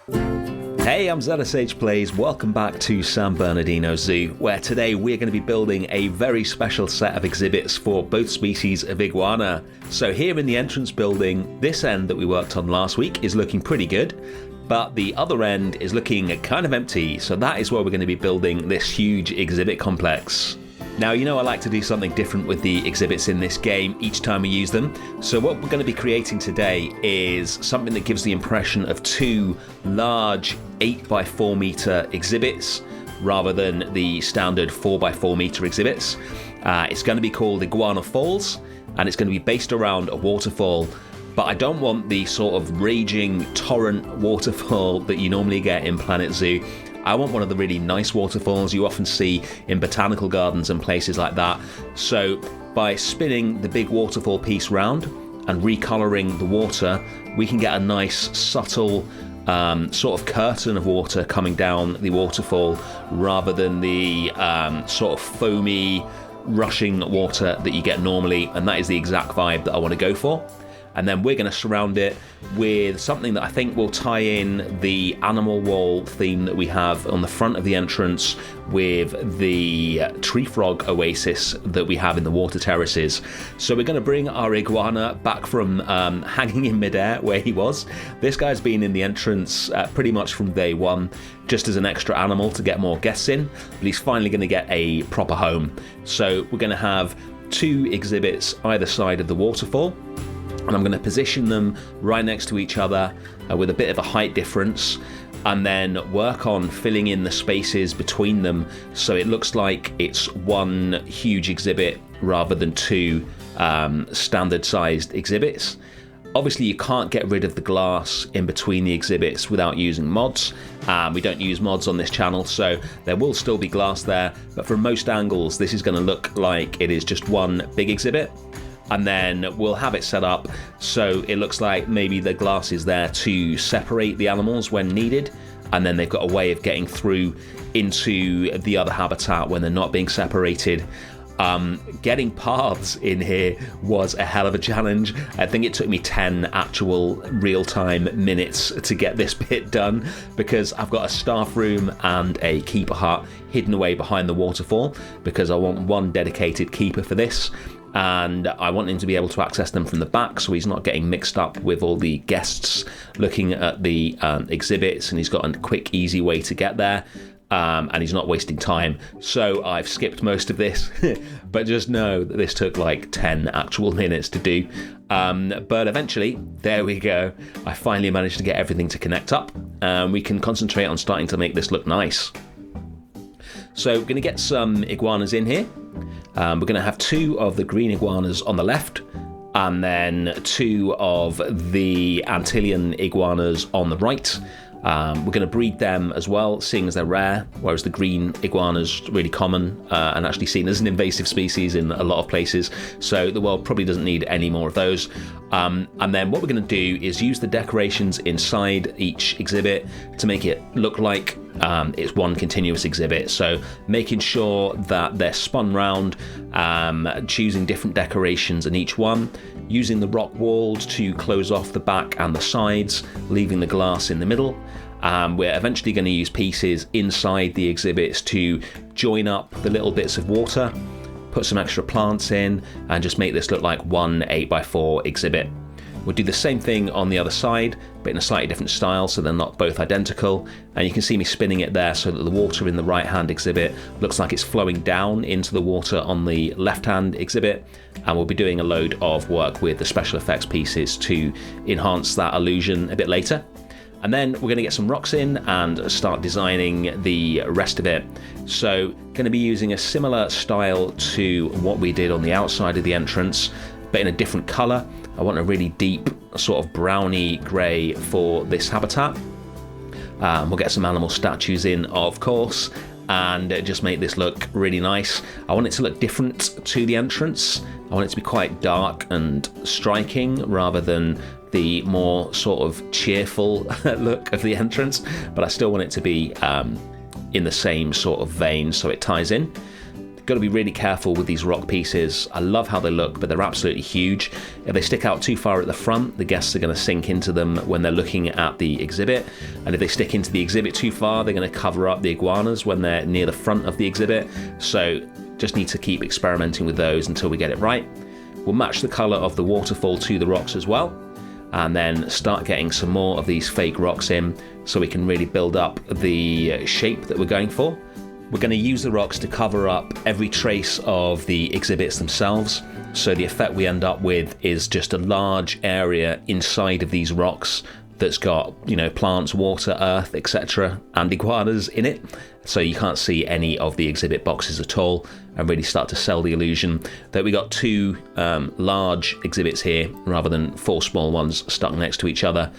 Hey, I'm ZSH Plays, welcome back to San Bernardino Zoo, where today we're going to be building a very special set of exhibits for both species of iguana. So here in the entrance building, this end that we worked on last week is looking pretty good, but the other end is looking kind of empty, so that is where we're going to be building this huge exhibit complex. Now, you know I like to do something different with the exhibits in this game each time we use them, so what we're going to be creating today is something that gives the impression of two large 8x4 meter exhibits rather than the standard 4x4 meter exhibits. It's going to be called Iguana Falls, and it's going to be based around a waterfall, but I don't want the sort of raging torrent waterfall that you normally get in Planet Zoo. I want one of the really nice waterfalls you often see in botanical gardens and places like that. So by spinning the big waterfall piece round and recoloring the water, we can get a nice subtle sort of curtain of water coming down the waterfall rather than the sort of foamy rushing water that you get normally, and that is the exact vibe that I want to go for. And then we're going to surround it with something that I think will tie in the animal wall theme that we have on the front of the entrance with the tree frog oasis that we have in the water terraces. So we're going to bring our iguana back from hanging in midair where he was. This guy's been in the entrance pretty much from day one, just as an extra animal to get more guests in, but he's finally going to get a proper home. So we're going to have two exhibits either side of the waterfall, and I'm going to position them right next to each other with a bit of a height difference, and then work on filling in the spaces between them so it looks like it's one huge exhibit rather than two standard sized exhibits. Obviously you can't get rid of the glass in between the exhibits without using mods. We don't use mods on this channel, so there will still be glass there, but from most angles this is going to look like it is just one big exhibit. And then we'll have it set up so it looks like maybe the glass is there to separate the animals when needed, and then they've got a way of getting through into the other habitat when they're not being separated. Getting paths in here was a hell of a challenge. I think it took me 10 actual real-time minutes to get this bit done, because I've got a staff room and a keeper hut hidden away behind the waterfall, because I want one dedicated keeper for this, and I want him to be able to access them from the back so he's not getting mixed up with all the guests looking at the exhibits, and he's got a quick, easy way to get there. And he's not wasting time. So I've skipped most of this, but just know that this took like 10 actual minutes to do. But eventually, there we go. I finally managed to get everything to connect up, and we can concentrate on starting to make this look nice. So we're going to get some iguanas in here. We're going to have two of the green iguanas on the left, and then two of the Antillean iguanas on the right. We're going to breed them as well, seeing as they're rare, whereas the green iguana's really common and actually seen as an invasive species in a lot of places, so the world probably doesn't need any more of those. And then what we're going to do is use the decorations inside each exhibit to make it look like it's one continuous exhibit, so making sure that they're spun round, choosing different decorations in each one, using the rock walls to close off the back and the sides, leaving the glass in the middle. We're eventually going to use pieces inside the exhibits to join up the little bits of water, put some extra plants in, and just make this look like one 8x4 exhibit. We'll do the same thing on the other side, but in a slightly different style so they're not both identical. And you can see me spinning it there so that the water in the right hand exhibit looks like it's flowing down into the water on the left hand exhibit. And we'll be doing a load of work with the special effects pieces to enhance that illusion a bit later. And then we're going to get some rocks in and start designing the rest of it. So going to be using a similar style to what we did on the outside of the entrance, but in a different colour. I want a really deep sort of browny grey for this habitat. We'll get some animal statues in, of course, and just make this look really nice. I want it to look different to the entrance. I want it to be quite dark and striking rather than the more sort of cheerful look of the entrance, but I still want it to be in the same sort of vein so it ties in. Got to be really careful with these rock pieces. I love how they look, but they're absolutely huge. If they stick out too far at the front, the guests are going to sink into them when they're looking at the exhibit. And if they stick into the exhibit too far, they're going to cover up the iguanas when they're near the front of the exhibit. So just need to keep experimenting with those until we get it right. We'll match the color of the waterfall to the rocks as well, and then start getting some more of these fake rocks in so we can really build up the shape that we're going for. We're going to use the rocks to cover up every trace of the exhibits themselves, so the effect we end up with is just a large area inside of these rocks that's got, you know, plants, water, earth, etc., and iguanas in it, so you can't see any of the exhibit boxes at all, and really start to sell the illusion that we got two large exhibits here rather than four small ones stuck next to each other.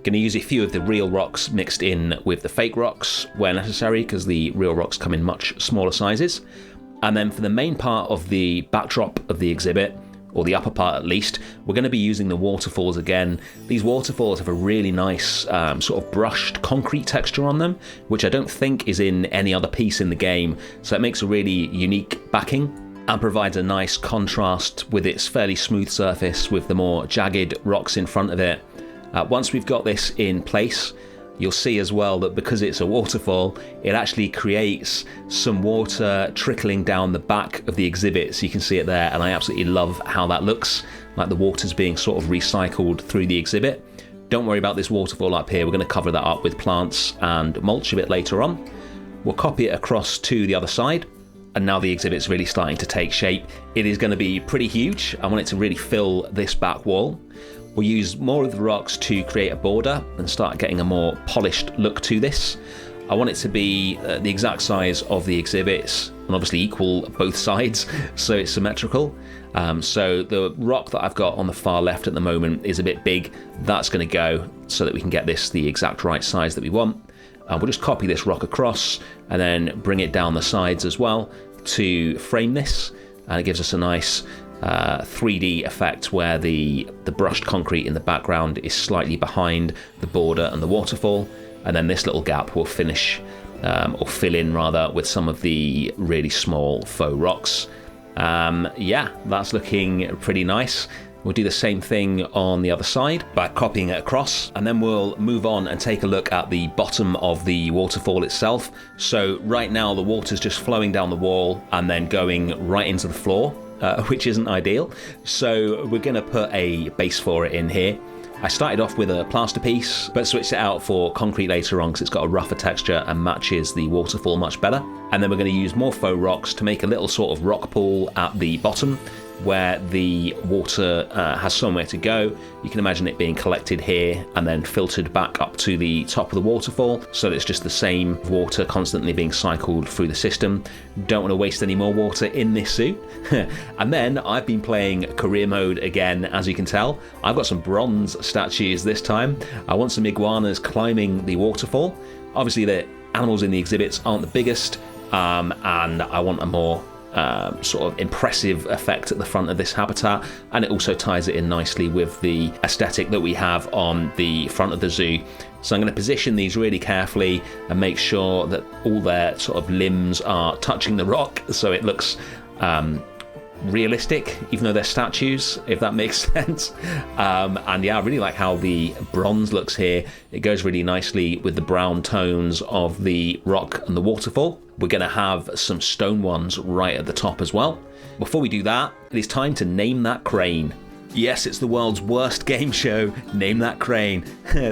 Going to use a few of the real rocks mixed in with the fake rocks where necessary, because the real rocks come in much smaller sizes. And then for the main part of the backdrop of the exhibit, or the upper part at least, we're going to be using the waterfalls again. These waterfalls have a really nice sort of brushed concrete texture on them, which I don't think is in any other piece in the game, so it makes a really unique backing and provides a nice contrast with its fairly smooth surface with the more jagged rocks in front of it. Once we've got this in place, you'll see as well that because it's a waterfall, it actually creates some water trickling down the back of the exhibit, so you can see it there, and I absolutely love how that looks, like the water's being sort of recycled through the exhibit. Don't worry about this waterfall up here, we're going to cover that up with plants and mulch a bit later on. We'll copy it across to the other side, and now the exhibit's really starting to take shape. It is going to be pretty huge. I want it to really fill this back wall. We'll use more of the rocks to create a border and start getting a more polished look to this. I want it to be the exact size of the exhibits and obviously equal both sides, so it's symmetrical. So the rock that I've got on the far left at the moment is a bit big. That's going to go so that we can get this the exact right size that we want. We'll just copy this rock across and then bring it down the sides as well to frame this, and it gives us a nice 3D effect where the brushed concrete in the background is slightly behind the border and the waterfall, and then this little gap will finish or fill in rather with some of the really small faux rocks. Yeah, that's looking pretty nice. We'll do the same thing on the other side by copying it across, and then we'll move on and take a look at the bottom of the waterfall itself. So right now the water's just flowing down the wall and then going right into the floor, which isn't ideal. So we're going to put a base for it in here. I started off with a plaster piece, but switched it out for concrete later on because it's got a rougher texture and matches the waterfall much better. And then we're going to use more faux rocks to make a little sort of rock pool at the bottom where the water has somewhere to go. You can imagine it being collected here and then filtered back up to the top of the waterfall, so that it's just the same water constantly being cycled through the system. Don't want to waste any more water in this zoo. And then I've been playing career mode again, as you can tell. I've got some bronze statues this time. I want some iguanas climbing the waterfall. Obviously the animals in the exhibits aren't the biggest, and I want a more sort of impressive effect at the front of this habitat, and it also ties it in nicely with the aesthetic that we have on the front of the zoo. So I'm going to position these really carefully and make sure that all their sort of limbs are touching the rock, so it looks realistic, even though they're statues, if that makes sense. And yeah, I really like how the bronze looks here. It goes really nicely with the brown tones of the rock and the waterfall. We're going to have some stone ones right at the top as well. Before we do that, it is time to name that crane. Yes, it's the world's worst game show, Name That Crane.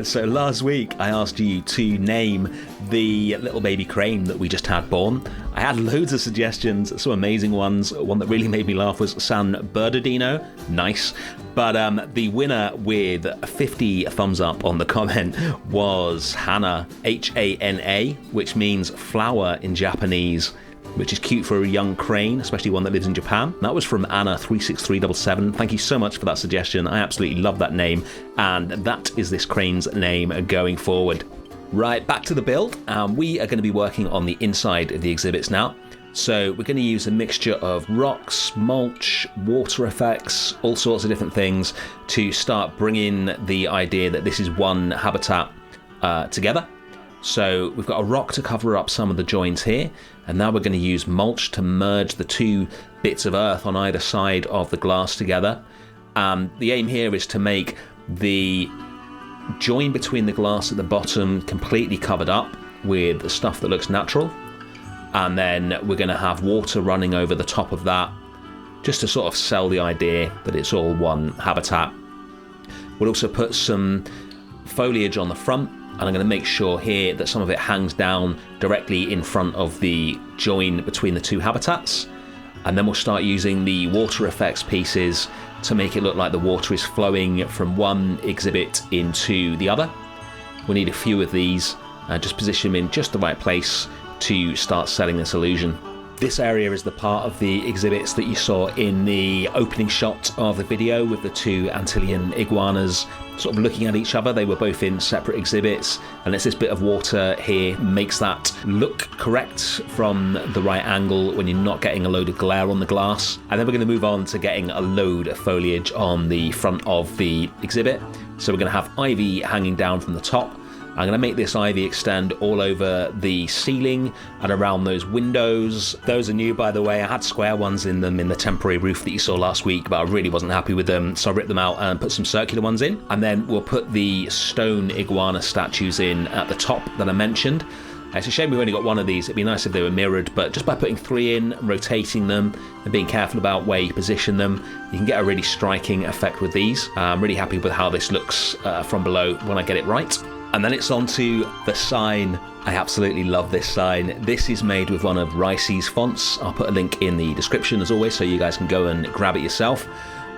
So last week I asked you to name the little baby crane that we just had born. I had loads of suggestions, some amazing ones. One that really made me laugh was San Bernardino, nice. But the winner with 50 thumbs up on the comment was Hana, H-A-N-A, which means flower in Japanese, which is cute for a young crane, especially one that lives in Japan. That was from Anna36377. Thank you so much for that suggestion. I absolutely love that name, and that is this crane's name going forward. Right, back to the build. We are going to be working on the inside of the exhibits now. So we're going to use a mixture of rocks, mulch, water effects, all sorts of different things to start bringing the idea that this is one habitat together. So we've got a rock to cover up some of the joins here, and now we're going to use mulch to merge the two bits of earth on either side of the glass together. The aim here is to make the join between the glass at the bottom completely covered up with stuff that looks natural, and then we're going to have water running over the top of that just to sort of sell the idea that it's all one habitat. We'll also put some foliage on the front, and I'm going to make sure here that some of it hangs down directly in front of the join between the two habitats. And then we'll start using the water effects pieces to make it look like the water is flowing from one exhibit into the other. We'll need a few of these, just position them in just the right place to start selling this illusion. This area is the part of the exhibits that you saw in the opening shot of the video with the two Antillean iguanas sort of looking at each other. They were both in separate exhibits, and it's this bit of water here makes that look correct from the right angle when you're not getting a load of glare on the glass. And then we're going to move on to getting a load of foliage on the front of the exhibit. So we're going to have ivy hanging down from the top. I'm going to make this ivy extend all over the ceiling and around those windows. Those are new, by the way. I had square ones in them in the temporary roof that you saw last week, but I really wasn't happy with them, so I ripped them out and put some circular ones in. And then we'll put the stone iguana statues in at the top that I mentioned. It's a shame we've only got one of these. It'd be nice if they were mirrored, but just by putting 3 in, rotating them, and being careful about where you position them, you can get a really striking effect with these. I'm really happy with how this looks from below when I get it right. And then it's on to the sign. I absolutely love this sign. This is made with one of Rice's fonts. I'll put a link in the description as always so you guys can go and grab it yourself.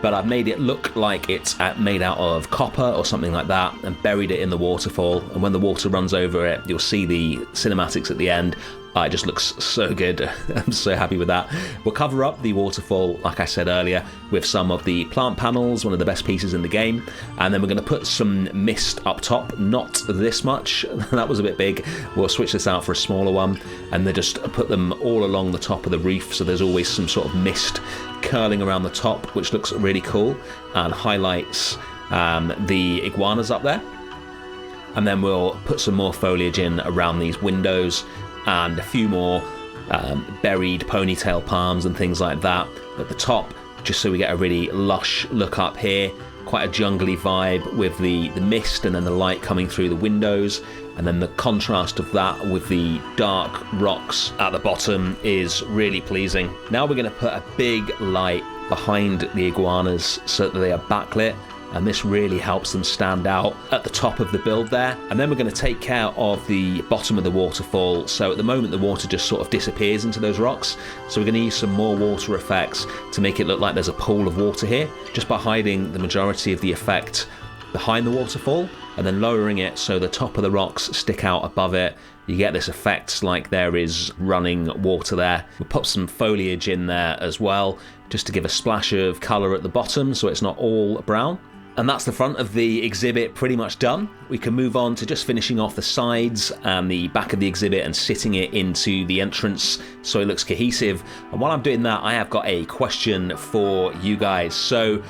But I've made it look like it's made out of copper or something like that and buried it in the waterfall. And when the water runs over it, you'll see the cinematics at the end. It just looks so good. I'm so happy with that. We'll cover up the waterfall, like I said earlier, with some of the plant panels, one of the best pieces in the game. And then we're going to put some mist up top, not this much. That was a bit big. We'll switch this out for a smaller one. And then just put them all along the top of the roof, so there's always some sort of mist curling around the top, which looks really cool and highlights the iguanas up there. And then we'll put some more foliage in around these windows, and a few more buried ponytail palms and things like that at the top, just so we get a really lush look up here. Quite a jungly vibe with the mist and then the light coming through the windows, and then the contrast of that with the dark rocks at the bottom is really pleasing. Now we're going to put a big light behind the iguanas so that they are backlit, and this really helps them stand out at the top of the build there. And then we're going to take care of the bottom of the waterfall. So at the moment the water just sort of disappears into those rocks, so we're going to use some more water effects to make it look like there's a pool of water here, just by hiding the majority of the effect behind the waterfall and then lowering it so the top of the rocks stick out above it. You get this effect like there is running water there. We'll put some foliage in there as well, just to give a splash of colour at the bottom so it's not all brown. And that's the front of the exhibit pretty much done. We can move on to just finishing off the sides and the back of the exhibit and sitting it into the entrance so it looks cohesive. And while I'm doing that, I have got a question for you guys. So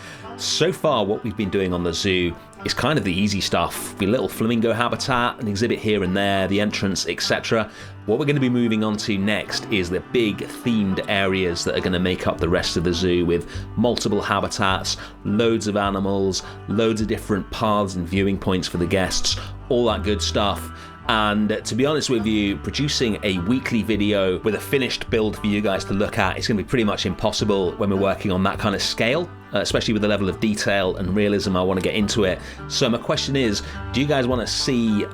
far what we've been doing on the zoo is kind of the easy stuff. The little flamingo habitat, an exhibit here and there, the entrance, etc. What we're going to be moving on to next is the big themed areas that are going to make up the rest of the zoo, with multiple habitats, loads of animals, loads of different paths and viewing points for the guests, all that good stuff. And to be honest with you, producing a weekly video with a finished build for you guys to look at is going to be pretty much impossible when we're working on that kind of scale, especially with the level of detail and realism I want to get into it. So my question is, do you guys want to see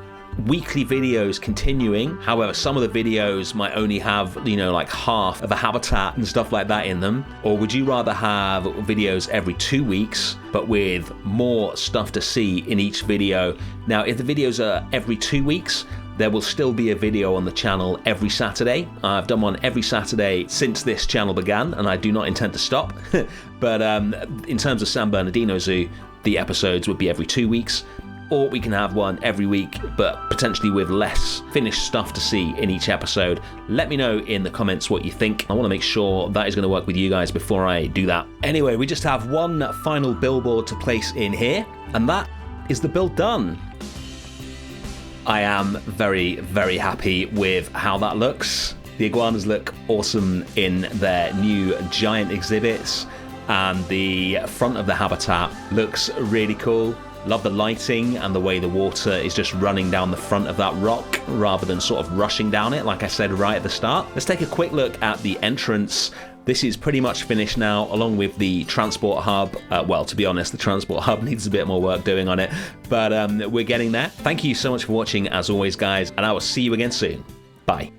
weekly videos continuing? However, some of the videos might only have, like half of a habitat and stuff like that in them. Or would you rather have videos every 2 weeks, but with more stuff to see in each video? Now, if the videos are every 2 weeks, there will still be a video on the channel every Saturday. I've done one every Saturday since this channel began, and I do not intend to stop. But in terms of San Bernardino Zoo, the episodes would be every 2 weeks. Or we can have one every week, but potentially with less finished stuff to see in each episode. Let me know in the comments what you think. I want to make sure that is going to work with you guys before I do that. Anyway, we just have one final billboard to place in here, and that is the build done. I am very, very happy with how that looks. The iguanas look awesome in their new giant exhibits, and the front of the habitat looks really cool. Love the lighting and the way the water is just running down the front of that rock rather than sort of rushing down it, like I said right at the start. Let's take a quick look at the entrance. This is pretty much finished now, along with the transport hub. Well, to be honest, the transport hub needs a bit more work doing on it, but we're getting there. Thank you so much for watching, as always, guys, and I will see you again soon. Bye.